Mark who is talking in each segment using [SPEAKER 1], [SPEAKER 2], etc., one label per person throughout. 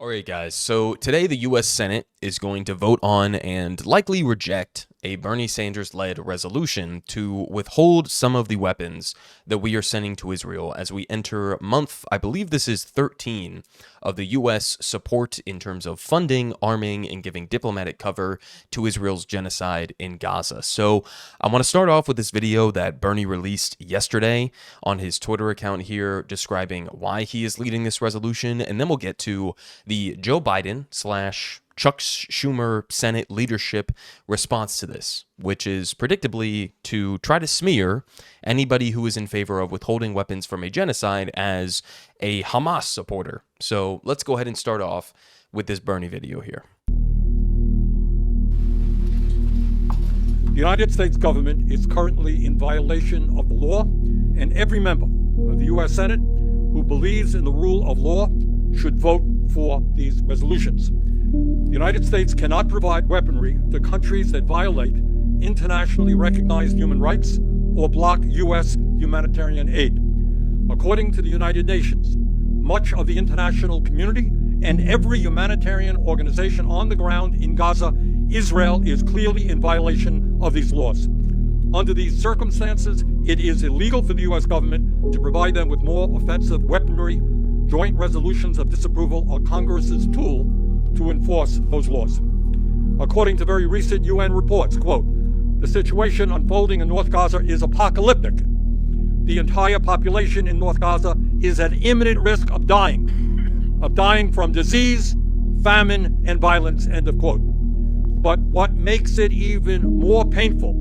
[SPEAKER 1] All right, guys. So today the U.S. Senate is going to vote on and likely reject a Bernie Sanders-led resolution to withhold some of the weapons that we are sending to Israel as we enter month, I believe this is 13, of the U.S. support in terms of funding, arming, and giving diplomatic cover to Israel's genocide in Gaza. So I want to start off with this video that Bernie released yesterday on his Twitter account here describing why he is leading this resolution, and then we'll get to the Joe Biden / Chuck Schumer Senate leadership response to this, which is predictably to try to smear anybody who is in favor of withholding weapons from a genocide as a Hamas supporter. So let's go ahead and start off with this Bernie video here.
[SPEAKER 2] The United States government is currently in violation of the law, and every member of the U.S. Senate who believes in the rule of law should vote for these resolutions. The United States cannot provide weaponry to countries that violate internationally recognized human rights or block U.S. humanitarian aid. According to the United Nations, much of the international community and every humanitarian organization on the ground in Gaza, Israel is clearly in violation of these laws. Under these circumstances, it is illegal for the U.S. government to provide them with more offensive weaponry. Joint resolutions of disapproval are Congress's tool to enforce those laws. According to very recent UN reports, quote, the situation unfolding in North Gaza is apocalyptic. The entire population in North Gaza is at imminent risk of dying from disease, famine, and violence, end of quote. But what makes it even more painful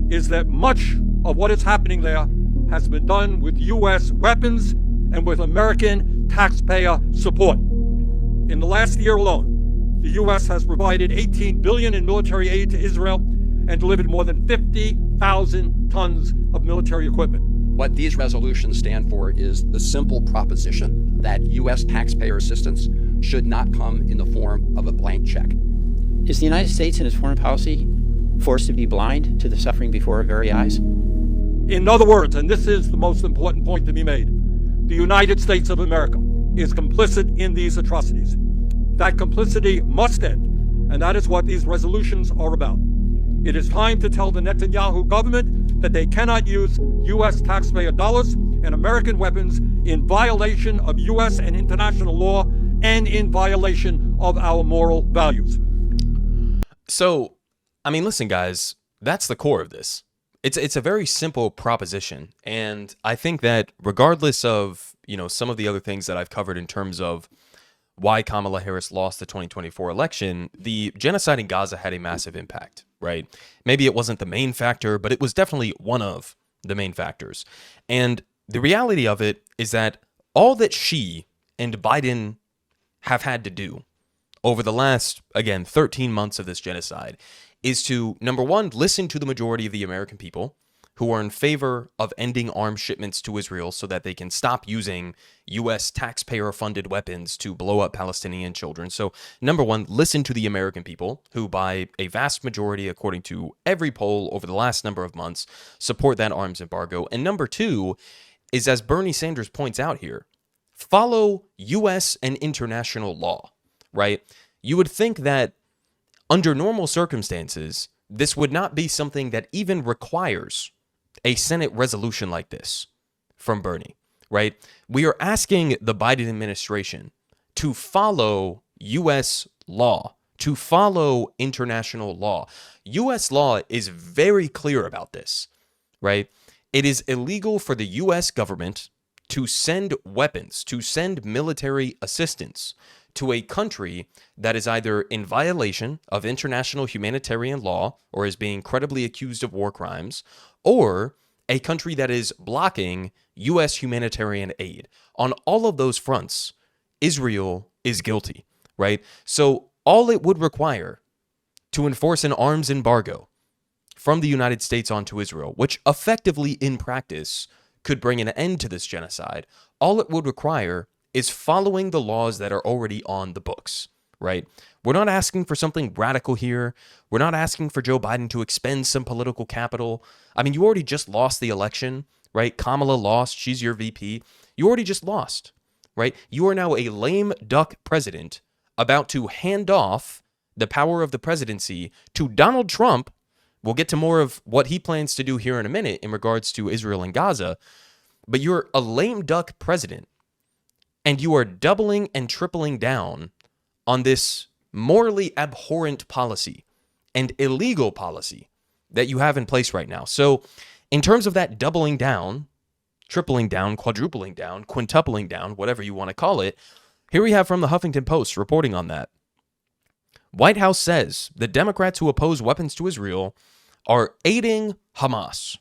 [SPEAKER 2] is that much of what is happening there has been done with U.S. weapons and with American taxpayer support. In the last year alone, the U.S. has provided $18 billion in military aid to Israel and delivered more than 50,000 tons of military equipment.
[SPEAKER 3] What these resolutions stand for is the simple proposition that U.S. taxpayer assistance should not come in the form of a blank check.
[SPEAKER 4] Is the United States in its foreign policy forced to be blind to the suffering before our very eyes?
[SPEAKER 2] In other words, and this is the most important point to be made, the United States of America is complicit in these atrocities. That complicity must end, and that is what these resolutions are about. It is time to tell the Netanyahu government that they cannot use U.S. taxpayer dollars and American weapons in violation of U.S. and international law and in violation of our moral values.
[SPEAKER 1] So, I mean, listen, guys, that's the core of this. It's a very simple proposition, and I think that regardless of, some of the other things that I've covered in terms of why Kamala Harris lost the 2024 election, the genocide in Gaza had a massive impact, right? Maybe it wasn't the main factor, but it was definitely one of the main factors. And the reality of it is that all that she and Biden have had to do over the last, again, 13 months of this genocide is to, number one, listen to the majority of the American people who are in favor of ending arms shipments to Israel so that they can stop using U.S. taxpayer-funded weapons to blow up Palestinian children. So, number one, listen to the American people who, by a vast majority, according to every poll over the last number of months, support that arms embargo. And number two is, as Bernie Sanders points out here, follow U.S. and international law, right? You would think that under normal circumstances, this would not be something that even requires a Senate resolution like this from Bernie, right? We are asking the Biden administration to follow U.S. law, to follow international law. U.S. law is very clear about this, right? It is illegal for the U.S. government to send weapons, to send military assistance to a country that is either in violation of international humanitarian law or is being credibly accused of war crimes, or a country that is blocking U.S. humanitarian aid. On all of those fronts, Israel is guilty, right? So all it would require to enforce an arms embargo from the United States onto Israel, which effectively in practice could bring an end to this genocide, all it would require is following the laws that are already on the books, right? We're not asking for something radical here. We're not asking for Joe Biden to expend some political capital. I mean, you already just lost the election, right? Kamala lost. She's your VP. You already just lost, right? You are now a lame duck president about to hand off the power of the presidency to Donald Trump. We'll get to more of what he plans to do here in a minute in regards to Israel and Gaza. But you're a lame duck president, and you are doubling and tripling down on this morally abhorrent policy and illegal policy that you have in place right now. So in terms of that doubling down, tripling down, quadrupling down, quintupling down, whatever you want to call it, here we have from the Huffington Post reporting on that. White House says the Democrats who oppose weapons to Israel are aiding Hamas.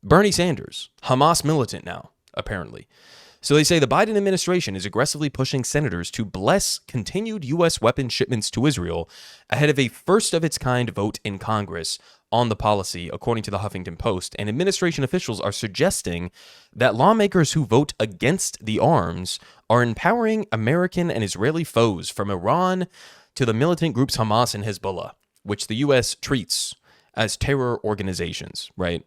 [SPEAKER 1] Bernie Sanders, Hamas militant now, apparently. So they say the Biden administration is aggressively pushing senators to bless continued U.S. weapons shipments to Israel ahead of a first-of-its-kind vote in Congress on the policy, according to the Huffington Post. And administration officials are suggesting that lawmakers who vote against the arms are empowering American and Israeli foes from Iran to the militant groups Hamas and Hezbollah, which the U.S. treats as terror organizations, right?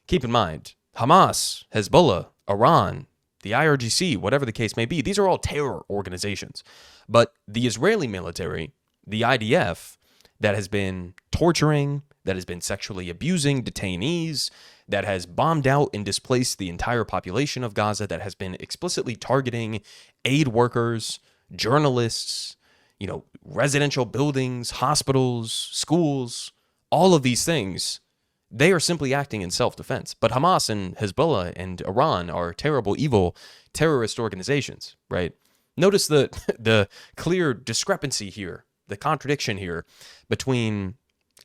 [SPEAKER 1] Keep in mind, Hamas, Hezbollah, Iran, the IRGC, whatever the case may be, these are all terror organizations. But the Israeli military, the IDF, that has been torturing, that has been sexually abusing detainees, that has bombed out and displaced the entire population of Gaza, that has been explicitly targeting aid workers, journalists, residential buildings, hospitals, schools, all of these things, they are simply acting in self-defense. But Hamas and Hezbollah and Iran are terrible, evil, terrorist organizations, right? Notice the clear discrepancy here, the contradiction here between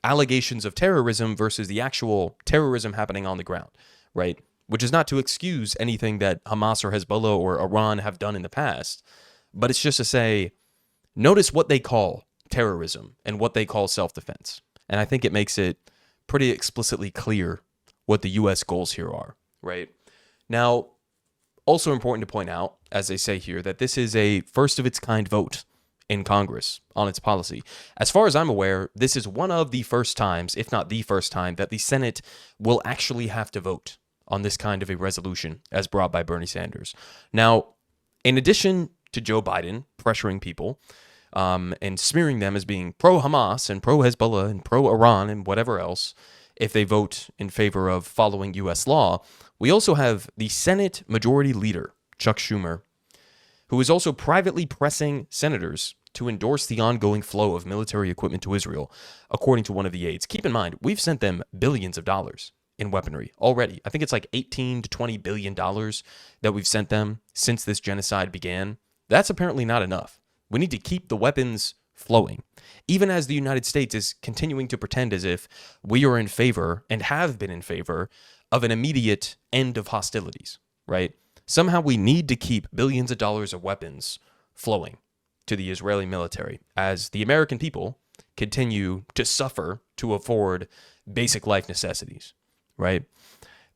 [SPEAKER 1] allegations of terrorism versus the actual terrorism happening on the ground, right? Which is not to excuse anything that Hamas or Hezbollah or Iran have done in the past, but it's just to say, notice what they call terrorism and what they call self-defense. And I think it makes it pretty explicitly clear what the U.S. goals here are, right? Now, also important to point out, as they say here, that this is a first-of-its-kind vote in Congress on its policy. As far as I'm aware, this is one of the first times, if not the first time, that the Senate will actually have to vote on this kind of a resolution as brought by Bernie Sanders. Now, in addition to Joe Biden pressuring people and smearing them as being pro-Hamas and pro-Hezbollah and pro-Iran and whatever else, if they vote in favor of following U.S. law, we also have the Senate Majority Leader, Chuck Schumer, who is also privately pressing senators to endorse the ongoing flow of military equipment to Israel, according to one of the aides. Keep in mind, we've sent them billions of dollars in weaponry already. I think it's like $18 to $20 billion that we've sent them since this genocide began. That's apparently not enough. We need to keep the weapons flowing, even as the United States is continuing to pretend as if we are in favor and have been in favor of an immediate end of hostilities, right? Somehow we need to keep billions of dollars of weapons flowing to the Israeli military as the American people continue to suffer to afford basic life necessities, right?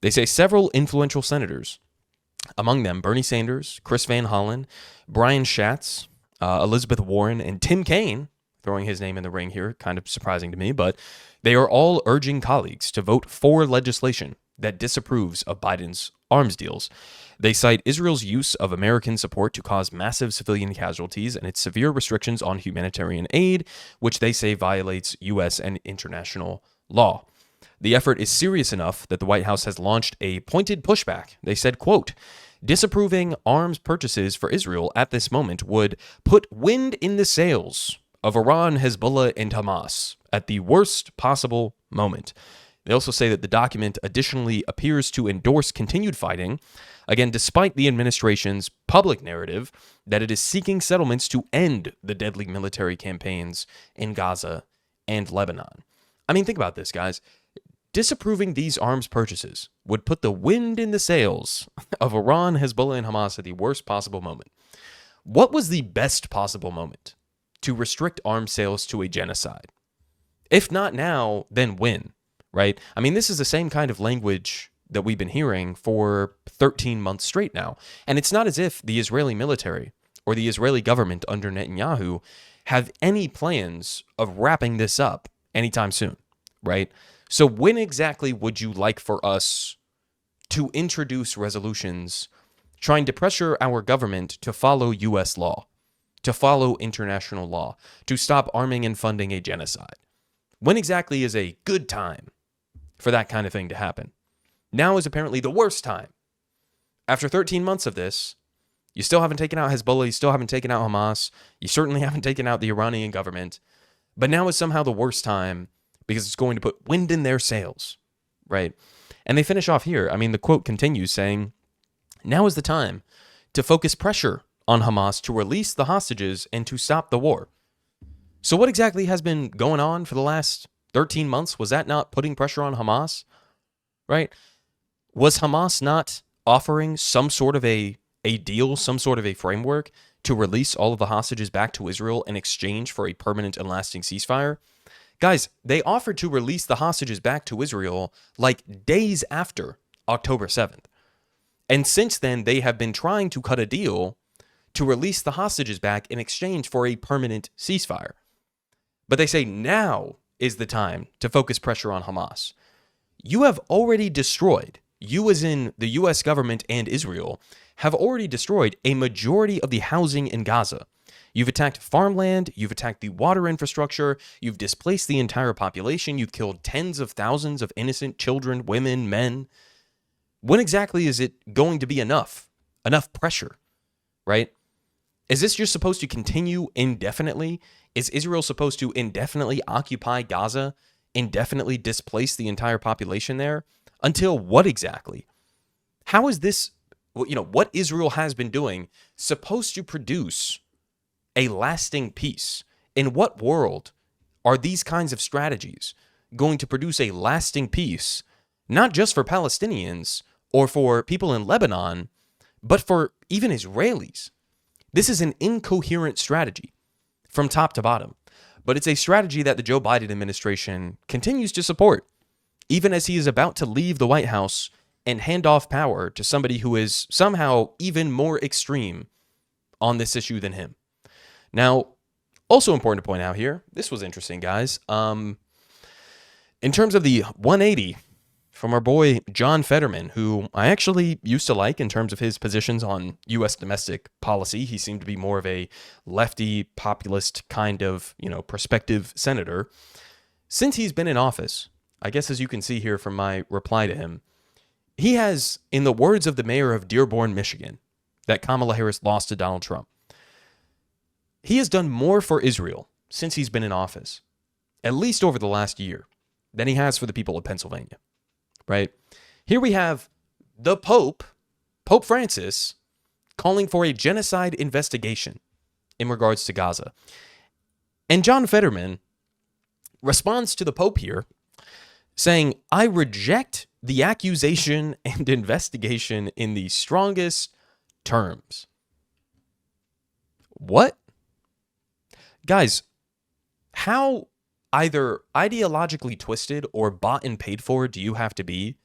[SPEAKER 1] They say several influential senators, among them Bernie Sanders, Chris Van Hollen, Brian Schatz, Elizabeth Warren, and Tim Kaine, throwing his name in the ring here, kind of surprising to me, but they are all urging colleagues to vote for legislation that disapproves of Biden's arms deals. They cite Israel's use of American support to cause massive civilian casualties and its severe restrictions on humanitarian aid, which they say violates U.S. and international law. The effort is serious enough that the White House has launched a pointed pushback. They said, quote, disapproving arms purchases for Israel at this moment would put wind in the sails of Iran, Hezbollah, and Hamas at the worst possible moment. They also say that the document additionally appears to endorse continued fighting, again, despite the administration's public narrative that it is seeking settlements to end the deadly military campaigns in Gaza and Lebanon. I mean, think about this, guys. Disapproving these arms purchases would put the wind in the sails of Iran, Hezbollah, and Hamas at the worst possible moment. What was the best possible moment to restrict arms sales to a genocide? If not now, then when? Right? I mean, this is the same kind of language that we've been hearing for 13 months straight now. And it's not as if the Israeli military or the Israeli government under Netanyahu have any plans of wrapping this up anytime soon, right? So when exactly would you like for us to introduce resolutions trying to pressure our government to follow U.S. law? to follow international law, to stop arming and funding a genocide? When exactly is a good time for that kind of thing to happen? Now is apparently the worst time. After 13 months of this, you still haven't taken out Hezbollah, you still haven't taken out Hamas, you certainly haven't taken out the Iranian government, but now is somehow the worst time because it's going to put wind in their sails, right? And they finish off here. I mean, the quote continues saying, now is the time to focus pressure on Hamas to release the hostages and to stop the war. So what exactly has been going on for the last 13 months? Was that not putting pressure on Hamas, right? Was Hamas not offering some sort of a deal, some sort of a framework to release all of the hostages back to Israel in exchange for a permanent and lasting ceasefire? Guys, they offered to release the hostages back to Israel like days after October 7th. And since then, they have been trying to cut a deal to release the hostages back in exchange for a permanent ceasefire. But they say now is the time to focus pressure on Hamas. You have already destroyed, you as in the U.S. government and Israel, have already destroyed a majority of the housing in Gaza. You've attacked farmland, you've attacked the water infrastructure, you've displaced the entire population, you've killed tens of thousands of innocent children, women, men. When exactly is it going to be enough? Enough pressure, right? Is this just supposed to continue indefinitely? Is Israel supposed to indefinitely occupy Gaza, indefinitely displace the entire population there? Until what exactly? How is this, what Israel has been doing supposed to produce a lasting peace? In what world are these kinds of strategies going to produce a lasting peace, not just for Palestinians or for people in Lebanon, but for even Israelis? This is an incoherent strategy from top to bottom, but it's a strategy that the Joe Biden administration continues to support, even as he is about to leave the White House and hand off power to somebody who is somehow even more extreme on this issue than him. Now, also important to point out here, this was interesting, guys. In terms of the 180 from our boy John Fetterman, who I actually used to like in terms of his positions on U.S. domestic policy. He seemed to be more of a lefty, populist kind of, prospective senator. Since he's been in office, I guess as you can see here from my reply to him, he has, in the words of the mayor of Dearborn, Michigan, that Kamala Harris lost to Donald Trump, he has done more for Israel since he's been in office, at least over the last year, than he has for the people of Pennsylvania. Right? Here we have the Pope Francis, calling for a genocide investigation in regards to Gaza. And John Fetterman responds to the Pope here, saying, I reject the accusation and investigation in the strongest terms. What? Guys, how either ideologically twisted or bought and paid for do you have to be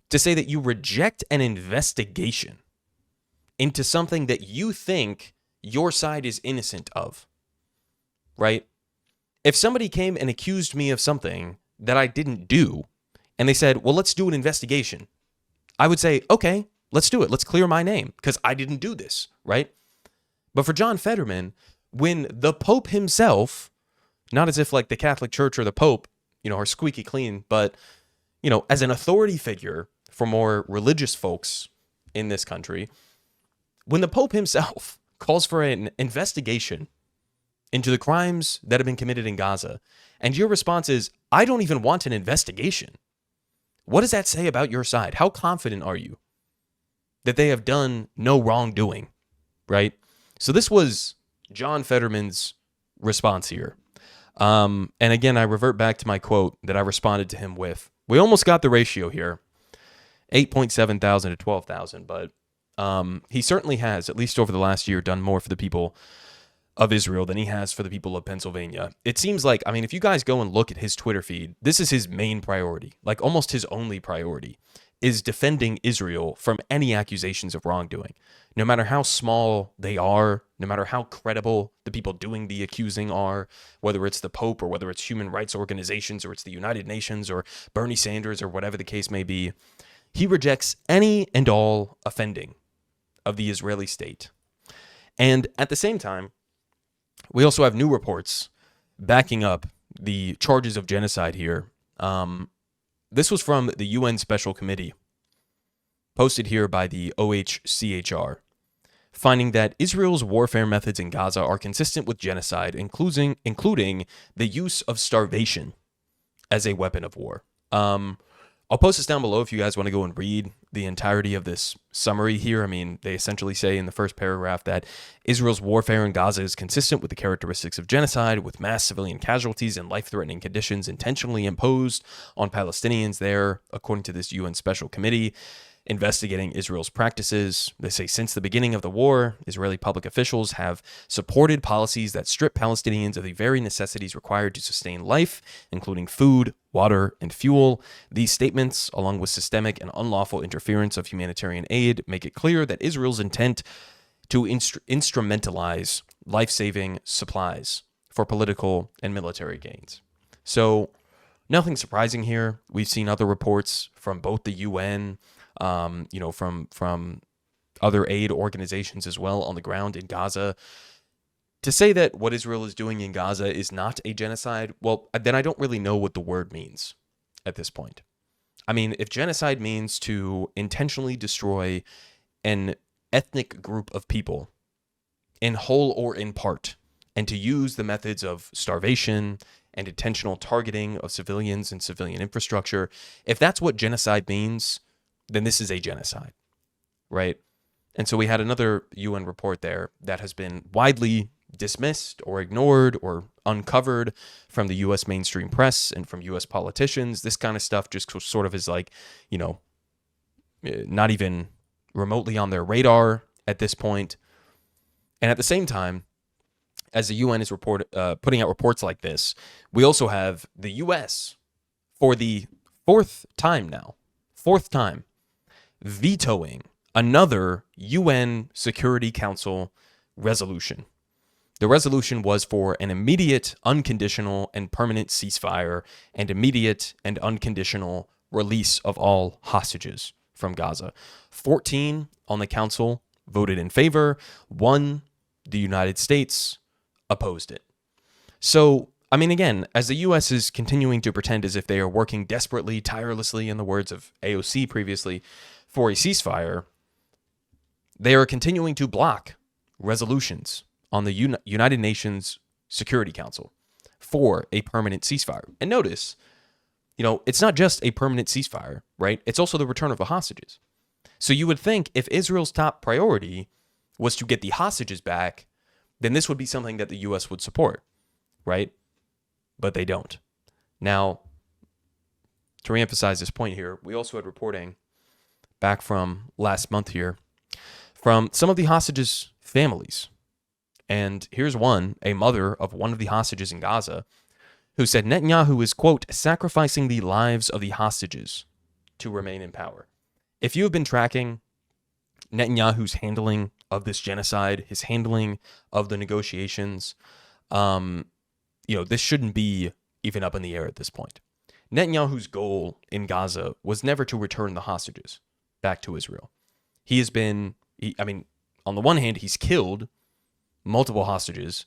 [SPEAKER 1] to say that you reject an investigation into something that you think your side is innocent of, right? If somebody came and accused me of something that I didn't do, and they said, well, let's do an investigation, I would say, okay, let's do it. Let's clear my name because I didn't do this, right? But for John Fetterman, when the Pope himself, not as if like the Catholic Church or the Pope, are squeaky clean, but, as an authority figure for more religious folks in this country, when the Pope himself calls for an investigation into the crimes that have been committed in Gaza, and your response is, I don't even want an investigation. What does that say about your side? How confident are you that they have done no wrongdoing, right? So this was John Fetterman's response here. And again, I revert back to my quote that I responded to him with. We almost got the ratio here, 8.7 thousand to 12,000, but he certainly has, at least over the last year, done more for the people of Israel than he has for the people of Pennsylvania. It seems like, if you guys go and look at his Twitter feed, this is his main priority, like almost his only priority, is defending Israel from any accusations of wrongdoing. No matter how small they are, no matter how credible the people doing the accusing are, whether it's the Pope or whether it's human rights organizations or it's the United Nations or Bernie Sanders or whatever the case may be, he rejects any and all offending of the Israeli state. And at the same time, We also have new reports backing up the charges of genocide here. This was from the UN Special Committee, posted here by the OHCHR, finding that Israel's warfare methods in Gaza are consistent with genocide, including the use of starvation as a weapon of war. I'll post this down below if you guys want to go and read the entirety of this summary here. I mean, they essentially say in the first paragraph that Israel's warfare in Gaza is consistent with the characteristics of genocide, with mass civilian casualties and life-threatening conditions intentionally imposed on Palestinians there, according to this UN Special Committee investigating Israel's practices. They say since the beginning of the war, Israeli public officials have supported policies that strip Palestinians of the very necessities required to sustain life, including food, water, and fuel. These statements, along with systemic and unlawful interference of humanitarian aid, make it clear that Israel's intent to instrumentalize life-saving supplies for political and military gains. So, nothing surprising here. We've seen other reports from both the UN, from other aid organizations as well on the ground in Gaza. To say that what Israel is doing in Gaza is not a genocide, well, then I don't really know what the word means at this point. I mean, if genocide means to intentionally destroy an ethnic group of people in whole or in part, and to use the methods of starvation and intentional targeting of civilians and civilian infrastructure, if that's what genocide means, then this is a genocide, right? And so we had another UN report there that has been widely dismissed or ignored or uncovered from the U.S. mainstream press and from U.S. politicians. This kind of stuff just sort of is like, not even remotely on their radar at this point. And at the same time, as the UN is putting out reports like this, we also have the U.S. for the fourth time, vetoing another UN Security Council resolution. The resolution was for an immediate, unconditional, and permanent ceasefire and immediate and unconditional release of all hostages from Gaza. 14 on the council voted in favor. 1, the United States, opposed it. So, I mean, again, as the U.S. is continuing to pretend as if they are working desperately, tirelessly, in the words of AOC previously, for a ceasefire, they are continuing to block resolutions on the United Nations Security Council for a permanent ceasefire. And notice, it's not just a permanent ceasefire, right? It's also the return of the hostages. So you would think if Israel's top priority was to get the hostages back, then this would be something that the U.S. would support, right? But they don't. Now, to reemphasize this point here, we also had reporting back from last month here from some of the hostages' families. And here's one, a mother of one of the hostages in Gaza, who said Netanyahu is, quote, sacrificing the lives of the hostages to remain in power. If you have been tracking Netanyahu's handling of this genocide, his handling of the negotiations, this shouldn't be even up in the air at this point. Netanyahu's goal in Gaza was never to return the hostages back to Israel. He has been, on the one hand, he's killed multiple hostages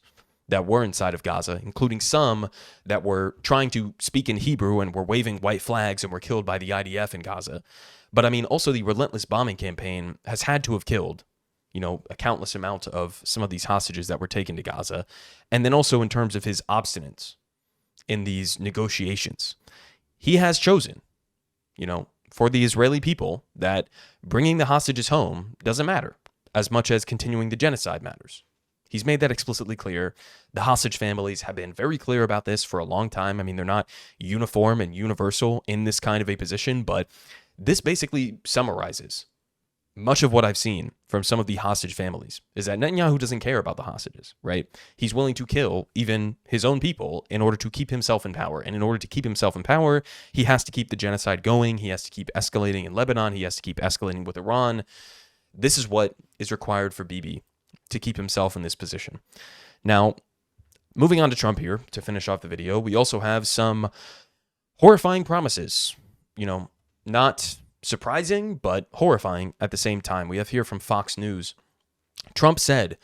[SPEAKER 1] that were inside of Gaza, including some that were trying to speak in Hebrew and were waving white flags and were killed by the IDF in Gaza. But also the relentless bombing campaign has had to have killed, a countless amount of some of these hostages that were taken to Gaza. And then also in terms of his obstinance in these negotiations, he has chosen, for the Israeli people that bringing the hostages home doesn't matter as much as continuing the genocide matters. He's made that explicitly clear. The hostage families have been very clear about this for a long time. I mean, they're not uniform and universal in this kind of a position, but this basically summarizes much of what I've seen from some of the hostage families is that Netanyahu doesn't care about the hostages, right? He's willing to kill even his own people in order to keep himself in power. And in order to keep himself in power, he has to keep the genocide going. He has to keep escalating in Lebanon. He has to keep escalating with Iran. This is what is required for Bibi to keep himself in this position. Now, moving on to Trump here to finish off the video, we also have some horrifying promises, not surprising, but horrifying at the same time. We have here from Fox News. Trump said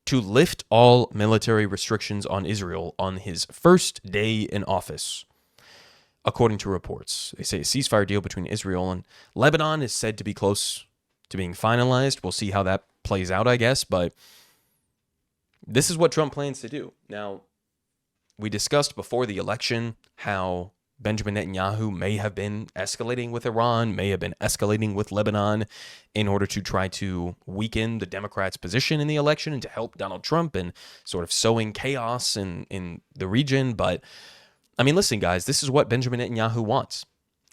[SPEAKER 1] to lift all military restrictions on Israel on his first day in office. According to reports, they say a ceasefire deal between Israel and Lebanon is said to be close to being finalized. We'll see how that plays out, I guess, but this is what Trump plans to do. Now, we discussed before the election how Benjamin Netanyahu may have been escalating with Iran, may have been escalating with Lebanon in order to try to weaken the Democrats' position in the election and to help Donald Trump and sort of sowing chaos in the region. But, I mean, listen, guys, this is what Benjamin Netanyahu wants,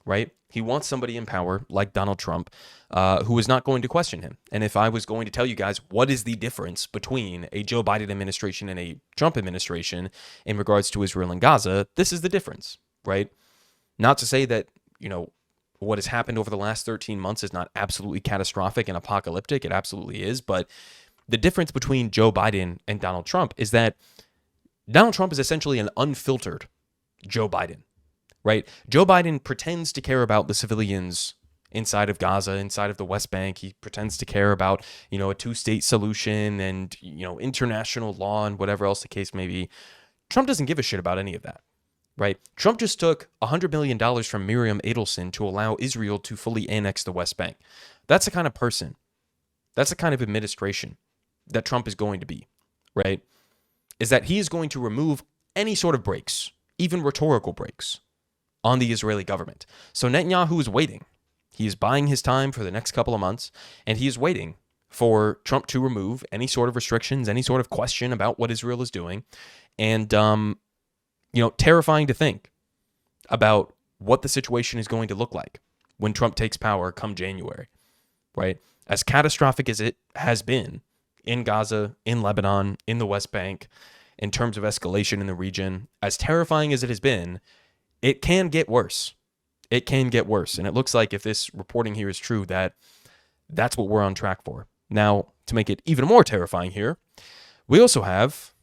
[SPEAKER 1] right? He wants somebody in power like Donald Trump who is not going to question him. And if I was going to tell you guys what is the difference between a Joe Biden administration and a Trump administration in regards to Israel and Gaza, this is the difference, right? Not to say that, what has happened over the last 13 months is not absolutely catastrophic and apocalyptic. It absolutely is. But the difference between Joe Biden and Donald Trump is that Donald Trump is essentially an unfiltered Joe Biden, right? Joe Biden pretends to care about the civilians inside of Gaza, inside of the West Bank. He pretends to care about, a two-state solution and, international law and whatever else the case may be. Trump doesn't give a shit about any of that, right? Trump just took $100 million from Miriam Adelson to allow Israel to fully annex the West Bank. That's the kind of person, that's the kind of administration that Trump is going to be, right? Is that he is going to remove any sort of brakes, even rhetorical brakes, on the Israeli government. So Netanyahu is waiting. He is buying his time for the next couple of months, and he is waiting for Trump to remove any sort of restrictions, any sort of question about what Israel is doing. And, terrifying to think about what the situation is going to look like when Trump takes power come January, right? As catastrophic as it has been in Gaza, in Lebanon, in the West Bank, in terms of escalation in the region, as terrifying as it has been, it can get worse. It can get worse. And it looks like if this reporting here is true, that's what we're on track for. Now, to make it even more terrifying here, we also have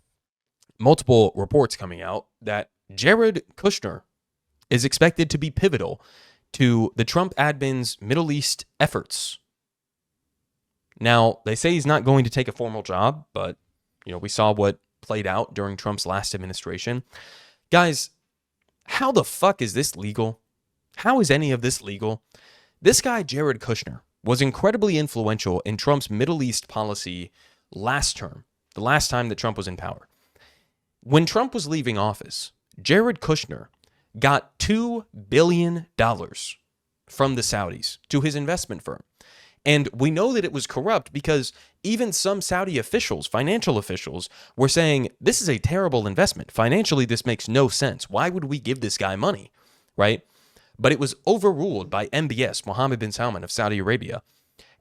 [SPEAKER 1] multiple reports coming out that Jared Kushner is expected to be pivotal to the Trump admin's Middle East efforts. Now, they say he's not going to take a formal job, but, we saw what played out during Trump's last administration. Guys, how the fuck is this legal? How is any of this legal? This guy, Jared Kushner, was incredibly influential in Trump's Middle East policy last term, the last time that Trump was in power. When Trump was leaving office, Jared Kushner got $2 billion from the Saudis to his investment firm. And we know that it was corrupt because even some Saudi officials, financial officials, were saying, this is a terrible investment. Financially, this makes no sense. Why would we give this guy money, right? But it was overruled by MBS, Mohammed bin Salman of Saudi Arabia.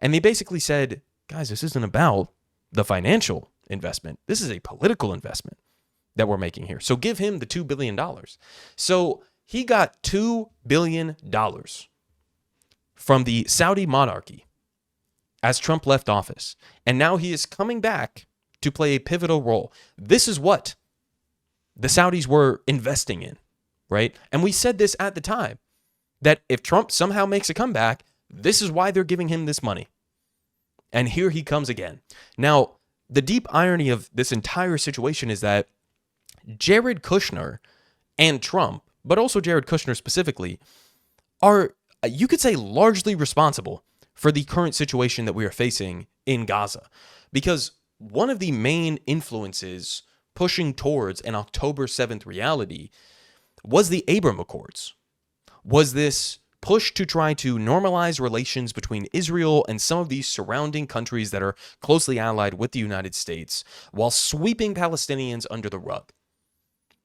[SPEAKER 1] And they basically said, guys, this isn't about the financial investment. This is a political investment that we're making here. So give him the $2 billion. So he got $2 billion from the Saudi monarchy as Trump left office. And now he is coming back to play a pivotal role. This is what the Saudis were investing in, right? And we said this at the time, that if Trump somehow makes a comeback, this is why they're giving him this money. And here he comes again. Now, the deep irony of this entire situation is that Jared Kushner and Trump, but also Jared Kushner specifically, are, you could say, largely responsible for the current situation that we are facing in Gaza. Because one of the main influences pushing towards an October 7th reality was the Abraham Accords, was this push to try to normalize relations between Israel and some of these surrounding countries that are closely allied with the United States while sweeping Palestinians under the rug.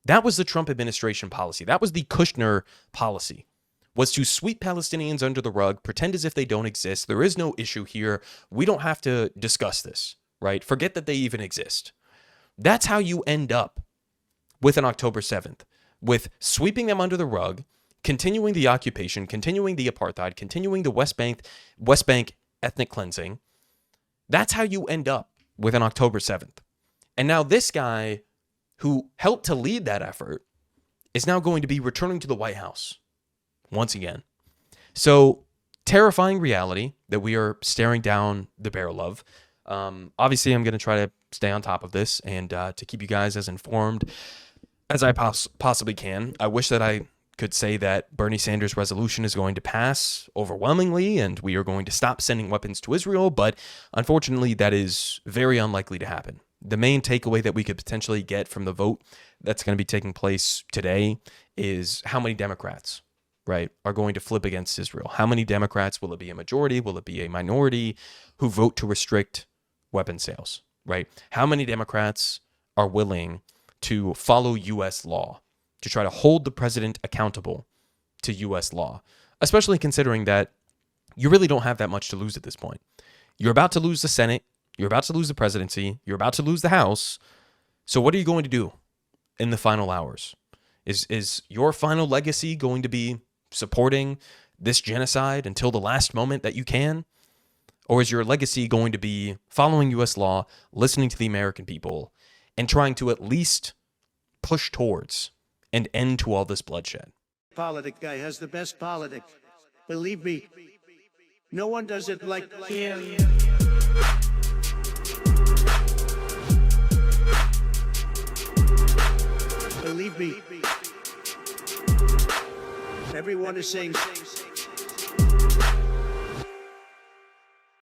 [SPEAKER 1] That was the Trump administration policy. That was the Kushner policy, was to sweep Palestinians under the rug, pretend as if they don't exist. There is no issue here. We don't have to discuss this, right? Forget that they even exist. That's how you end up with an October 7th, with sweeping them under the rug, continuing the occupation, continuing the apartheid, continuing the West Bank ethnic cleansing. That's how you end up with an October 7th. And now this guy who helped to lead that effort is now going to be returning to the White House once again. So, terrifying reality that we are staring down the barrel of. Obviously, I'm going to try to stay on top of this and to keep you guys as informed as I possibly can. I wish that I could say that Bernie Sanders' resolution is going to pass overwhelmingly and we are going to stop sending weapons to Israel, but unfortunately that is very unlikely to happen. The main takeaway that we could potentially get from the vote that's going to be taking place today is how many Democrats, right, are going to flip against Israel. How many Democrats, will it be a majority, will it be a minority, who vote to restrict weapon sales, right? How many Democrats are willing to follow U.S. law, to try to hold the president accountable to U.S. law, especially considering that you really don't have that much to lose at this point. You're about to lose the Senate, you're about to lose the presidency, you're about to lose the House. So what are you going to do in the final hours? Is your final legacy going to be supporting this genocide until the last moment that you can? Or is your legacy going to be following U.S. law, listening to the American people, and trying to at least push towards an end to all this bloodshed?
[SPEAKER 5] Politic guy has the best politics. Believe me, no one does it like him. Believe me, everyone is saying